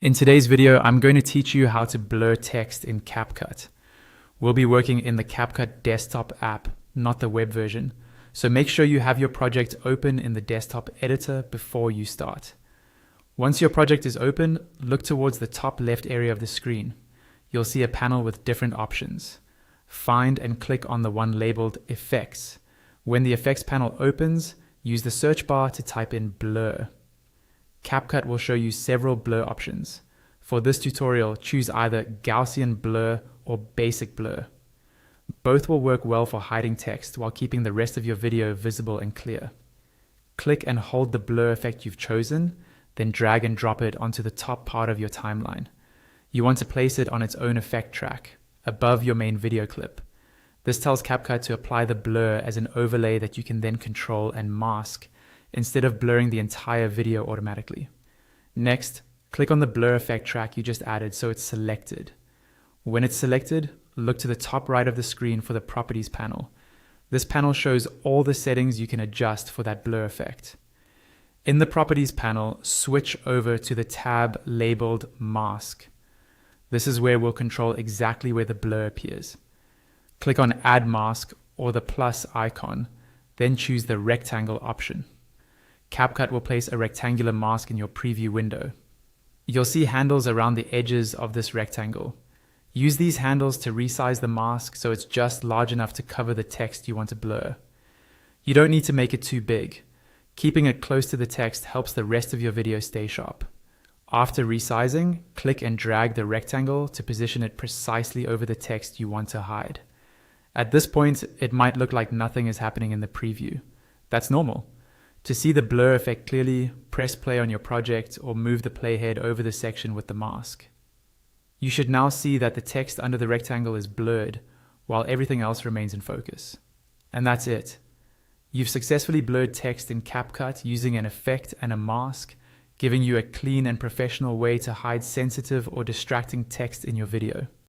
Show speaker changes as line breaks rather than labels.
In today's video, I'm going to teach you how to blur text in CapCut. We'll be working in the CapCut desktop app, not the web version. So make sure you have your project open in the desktop editor before you start. Once your project is open, look towards the top left area of the screen. You'll see a panel with different options. Find and click on the one labeled Effects. When the Effects panel opens, use the search bar to type in Blur. CapCut will show you several blur options. For this tutorial, choose either Gaussian blur or basic blur. Both will work well for hiding text while keeping the rest of your video visible and clear. Click and hold the blur effect you've chosen, then drag and drop it onto the top part of your timeline. You want to place it on its own effect track, above your main video clip. This tells CapCut to apply the blur as an overlay that you can then control and mask, instead of blurring the entire video automatically. Next, click on the blur effect track you just added so it's selected. When it's selected, look to the top right of the screen for the Properties panel. This panel shows all the settings you can adjust for that blur effect. In the Properties panel, switch over to the tab labeled Mask. This is where we'll control exactly where the blur appears. Click on Add Mask or the plus icon, then choose the rectangle option. CapCut will place a rectangular mask in your preview window. You'll see handles around the edges of this rectangle. Use these handles to resize the mask so it's just large enough to cover the text you want to blur. You don't need to make it too big. Keeping it close to the text helps the rest of your video stay sharp. After resizing, click and drag the rectangle to position it precisely over the text you want to hide. At this point, it might look like nothing is happening in the preview. That's normal. To see the blur effect clearly, press play on your project or move the playhead over the section with the mask. You should now see that the text under the rectangle is blurred, while everything else remains in focus. And that's it. You've successfully blurred text in CapCut using an effect and a mask, giving you a clean and professional way to hide sensitive or distracting text in your video.